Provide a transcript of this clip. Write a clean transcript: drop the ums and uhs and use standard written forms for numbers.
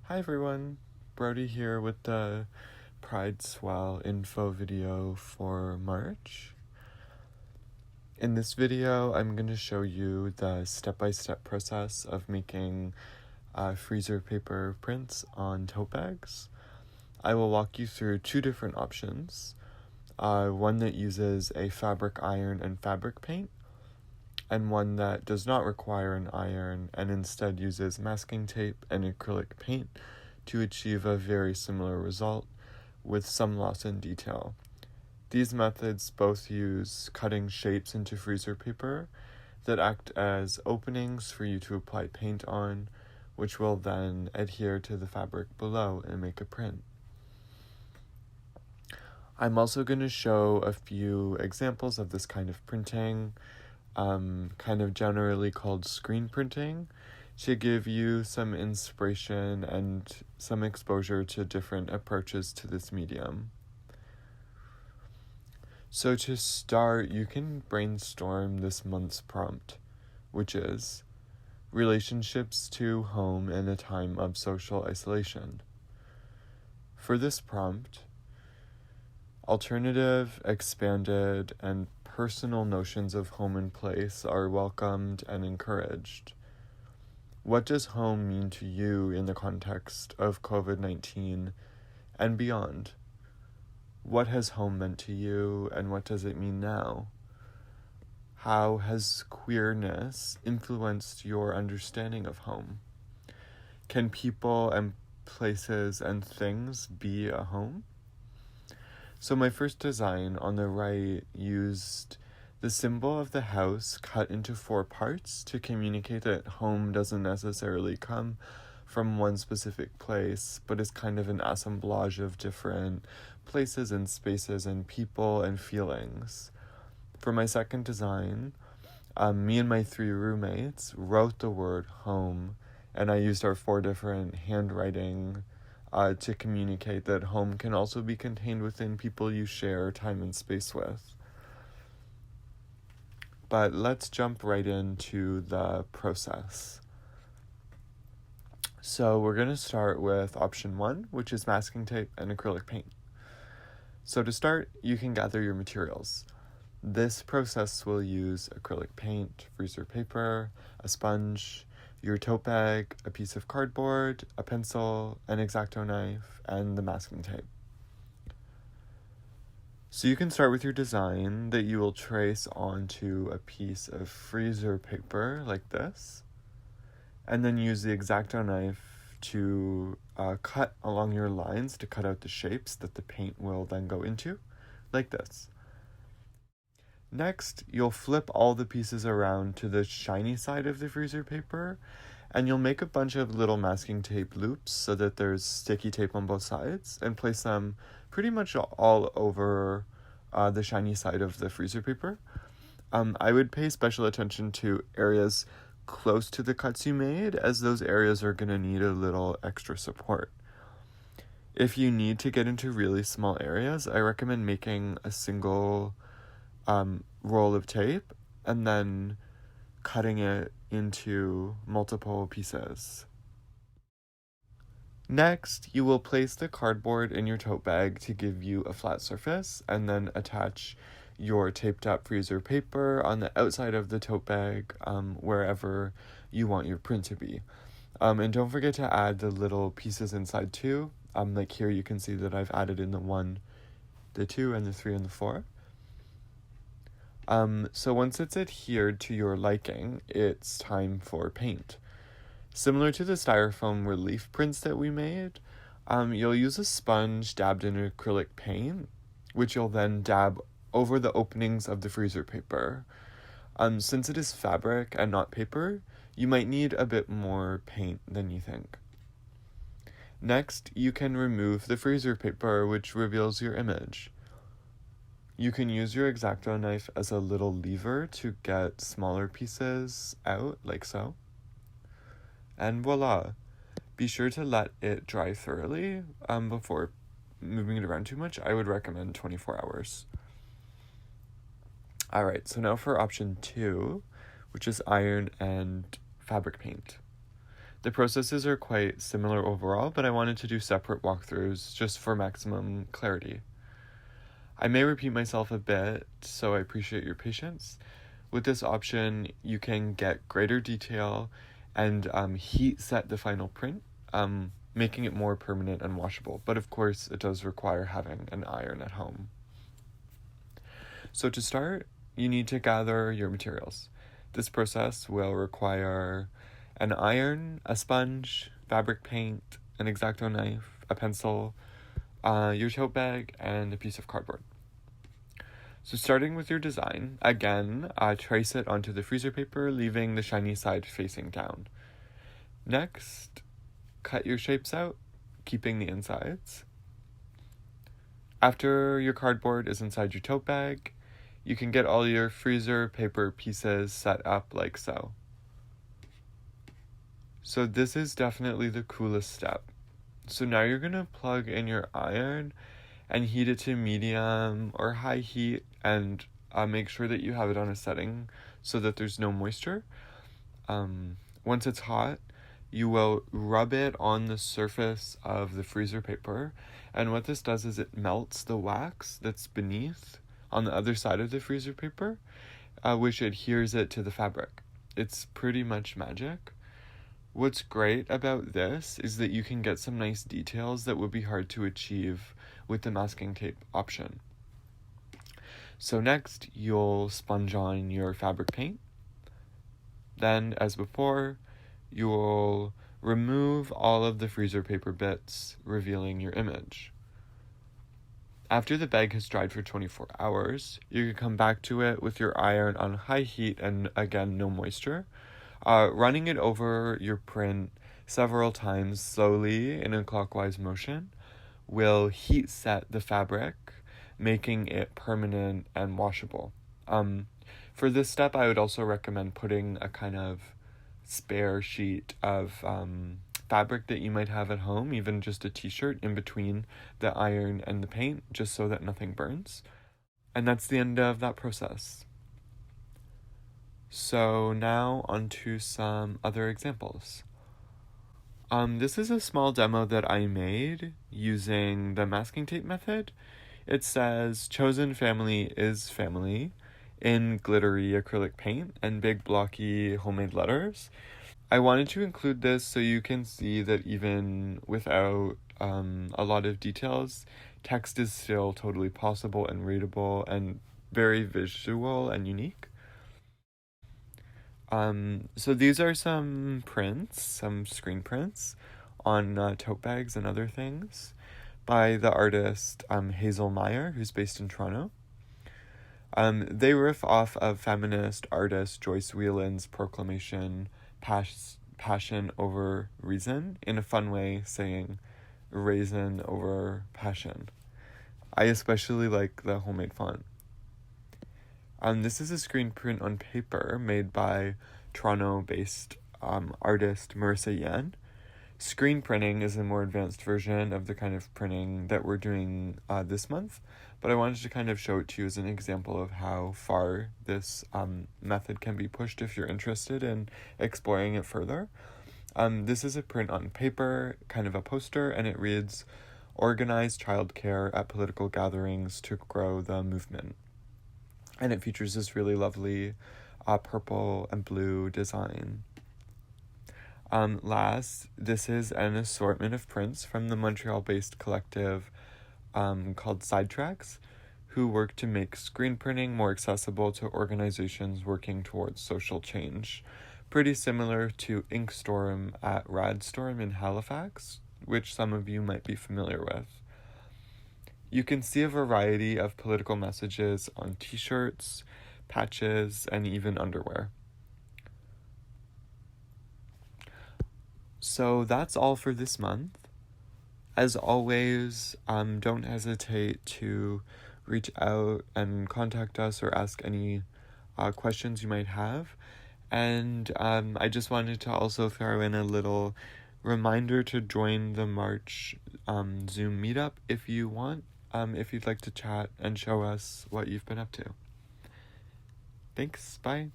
Hi everyone, Brody here with the Swell info video for March. In this video, I'm going to show you the step-by-step process of making freezer paper prints on tote bags. I will walk you through two different options, one that uses a fabric iron and fabric paint, and one that does not require an iron and instead uses masking tape and acrylic paint to achieve a very similar result with some loss in detail. These methods both use cutting shapes into freezer paper that act as openings for you to apply paint on, which will then adhere to the fabric below and make a print. I'm also going to show a few examples of this kind of printing, kind of generally called screen printing, to give you some inspiration and some exposure to different approaches to this medium. So to start, you can brainstorm this month's prompt, which is relationships to home in a time of social isolation. For this prompt, alternative, expanded, and personal notions of home and place are welcomed and encouraged. What does home mean to you in the context of COVID-19 and beyond? What has home meant to you and what does it mean now? How has queerness influenced your understanding of home? Can people and places and things be a home? So my first design on the right used the symbol of the house cut into 4 parts to communicate that home doesn't necessarily come from one specific place, but is kind of an assemblage of different places and spaces and people and feelings. For my second design, me and my 3 roommates wrote the word home, and I used our 4 different handwriting to communicate that home can also be contained within people you share time and space with. But let's jump right into the process. So we're going to start with option 1, which is masking tape and acrylic paint. So to start, you can gather your materials. This process will use acrylic paint, freezer paper, a sponge, your tote bag, a piece of cardboard, a pencil, an X-Acto knife, and the masking tape. So you can start with your design that you will trace onto a piece of freezer paper like this, and then use the X-Acto knife to cut along your lines to cut out the shapes that the paint will then go into, like this. Next, you'll flip all the pieces around to the shiny side of the freezer paper, and you'll make a bunch of little masking tape loops so that there's sticky tape on both sides, and place them pretty much all over the shiny side of the freezer paper. I would pay special attention to areas close to the cuts you made, as those areas are going to need a little extra support. If you need to get into really small areas, I recommend making a single roll of tape and then cutting it into multiple pieces. Next, you will place the cardboard in your tote bag to give you a flat surface, and then attach your taped up freezer paper on the outside of the tote bag, wherever you want your print to be. And don't forget to add the little pieces inside too. Like here you can see that I've added in the 1, the 2, and the 3, and the 4. So once it's adhered to your liking, it's time for paint. Similar to the styrofoam relief prints that we made, you'll use a sponge dabbed in acrylic paint, which you'll then dab over the openings of the freezer paper. Since it is fabric and not paper, you might need a bit more paint than you think. Next, you can remove the freezer paper, which reveals your image. You can use your X-Acto knife as a little lever to get smaller pieces out, like so. And voila! Be sure to let it dry thoroughly before moving it around too much. I would recommend 24 hours. Alright, so now for option 2, which is iron and fabric paint. The processes are quite similar overall, but I wanted to do separate walkthroughs just for maximum clarity. I may repeat myself a bit, so I appreciate your patience. With this option, you can get greater detail and heat set the final print, making it more permanent and washable. But of course, it does require having an iron at home. So to start, you need to gather your materials. This process will require an iron, a sponge, fabric paint, an X-Acto knife, a pencil, your tote bag, and a piece of cardboard. So starting with your design, again, trace it onto the freezer paper, leaving the shiny side facing down. Next, cut your shapes out, keeping the insides. After your cardboard is inside your tote bag, you can get all your freezer paper pieces set up like so. So this is definitely the coolest step. So now you're going to plug in your iron and heat it to medium or high heat, and make sure that you have it on a setting so that there's no moisture. Once it's hot, you will rub it on the surface of the freezer paper, and what this does is it melts the wax that's beneath on the other side of the freezer paper, which adheres it to the fabric. It's pretty much magic. What's great about this is that you can get some nice details that would be hard to achieve with the masking tape option. So next, you'll sponge on your fabric paint. Then, as before, you'll remove all of the freezer paper bits, revealing your image. After the bag has dried for 24 hours, you can come back to it with your iron on high heat and, again, no moisture. Running it over your print several times slowly in a clockwise motion will heat set the fabric, making it permanent and washable. For this step, I would also recommend putting a kind of spare sheet of fabric that you might have at home, even just a t-shirt in between the iron and the paint, just so that nothing burns. And that's the end of that process. So now onto some other examples. This is a small demo that I made using the masking tape method. It says, "Chosen family is family," in glittery acrylic paint and big blocky homemade letters. I wanted to include this so you can see that even without a lot of details, text is still totally possible and readable and very visual and unique. So these are some prints, some screen prints on tote bags and other things by the artist Hazel Meyer, who's based in Toronto. They riff off of feminist artist Joyce Whelan's proclamation, passion over reason, in a fun way, saying raisin over passion. I especially like the homemade font. This is a screen print on paper made by Toronto-based artist Marissa Yan. Screen printing is a more advanced version of the kind of printing that we're doing this month, but I wanted to kind of show it to you as an example of how far this method can be pushed if you're interested in exploring it further. This is a print on paper, kind of a poster, and it reads, "Organize childcare at political gatherings to grow the movement." And it features this really lovely purple and blue design. Last, this is an assortment of prints from the Montreal-based collective called Sidetracks, who work to make screen printing more accessible to organizations working towards social change. Pretty similar to Inkstorm at Radstorm in Halifax, which some of you might be familiar with. You can see a variety of political messages on t-shirts, patches, and even underwear. So that's all for this month. As always, don't hesitate to reach out and contact us or ask any questions you might have. And I just wanted to also throw in a little reminder to join the March Zoom meetup if you want. If you'd like to chat and show us what you've been up to. Thanks, bye.